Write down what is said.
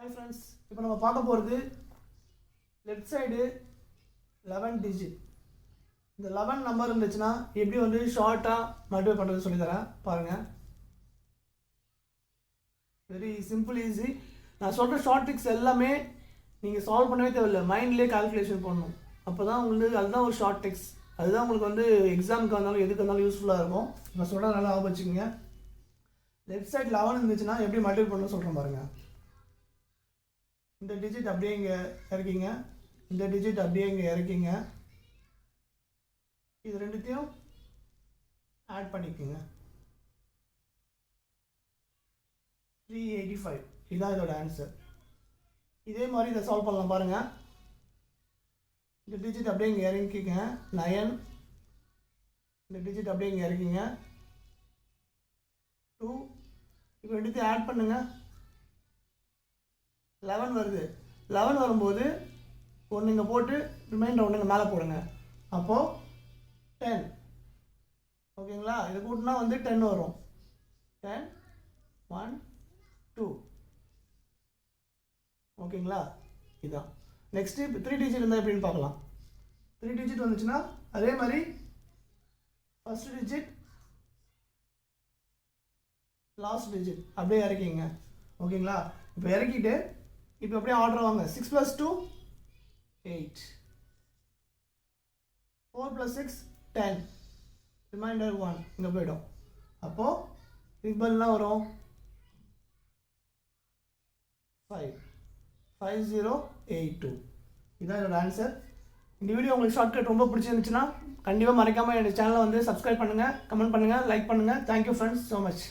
Hi friends, இப்போ நம்ம பார்க்க போகிறது லெஃப்ட் சைடு 11 டிஜிட். இந்த 11 நம்பர் இருந்துச்சுன்னா எப்படி வந்து ஷார்ட்டாக மல்டிப்ளை பண்ணுறது சொல்லித்தரேன் பாருங்கள். Very simple, easy. நான் சொல்கிற ஷார்ட் ட்ரிக்ஸ் எல்லாமே நீங்கள் சால்வ் பண்ணவே தேவையில்லை, மைண்ட்லேயே கால்குலேஷன் பண்ணணும். அப்போ தான் உங்களுக்கு அதுதான் ஒரு ஷார்ட் ட்ரிக்ஸ். அதுதான் உங்களுக்கு வந்து எக்ஸாமுக்கு வந்தாலும் எதுக்கு வந்தாலும் யூஸ்ஃபுல்லாக இருக்கும். இப்போ சொல்கிற நல்லா ஞாபகம் வச்சுக்கோங்க. லெஃப்ட் சைடு 11 இருந்துச்சுன்னா எப்படி மல்டிப்ளை பண்ணணும்னு சொல்கிறேன் பாருங்கள். இந்த டிஜிட் அப்படியே இங்கே இறக்கிங்க, இந்த டிஜிட் அப்படியே இங்கே இறக்கிங்க, இது ரெண்டுத்தையும் ஆட் பண்ணிக்கோங்க. 385 இதுதான் இதோட ஆன்சர். இதே மாதிரி இதை சால்வ் பண்ணலாம் பாருங்கள். இந்த டிஜிட் அப்படியே இங்கே இறக்கிங்க 9, இந்த டிஜிட் அப்படியே இங்கே இறக்கிங்க 2, இப்போ ரெண்டுத்தையும் ஆட் பண்ணுங்கள். 11 வருது. 11 வரும்போது ஒன்று இங்கே போட்டு ரிமைண்டர் ஒன்று இங்கே மேலே போடுங்க. அப்போது 10. ஓகேங்களா? இதை கூட்டினா வந்து 10 வரும். 10 1 2. ஓகேங்களா? இதுதான். நெக்ஸ்ட்டு இப்போ 3 டிஜிட் இருந்தால் எப்படின்னு பார்க்கலாம். 3 டிஜிட் வந்துச்சுன்னா அதே மாதிரி ஃபஸ்ட் டிஜிட் லாஸ்ட் டிஜிட் அப்படியே இறக்கிங்க. ஓகேங்களா? இப்போ இறக்கிட்டு இப்போ அப்படியே ஆர்டர் வாங்க. 6 + 2 8, 4 + 6 10, ரிமைண்டர் 1 இங்கே போய்டும். அப்போது ரிபல்லாம் வரும் 5 5082. இதுதான் என்னோட ஆன்சர். இந்த வீடியோ உங்களுக்கு ஷார்ட்கட் ரொம்ப பிடிச்சிருந்துச்சுன்னா கண்டிப்பாக மறக்காமல் என்னோட சேனலை வந்து சப்ஸ்கிரைப் பண்ணுங்கள், கமெண்ட் பண்ணுங்கள், லைக் பண்ணுங்கள். Thank you friends so much.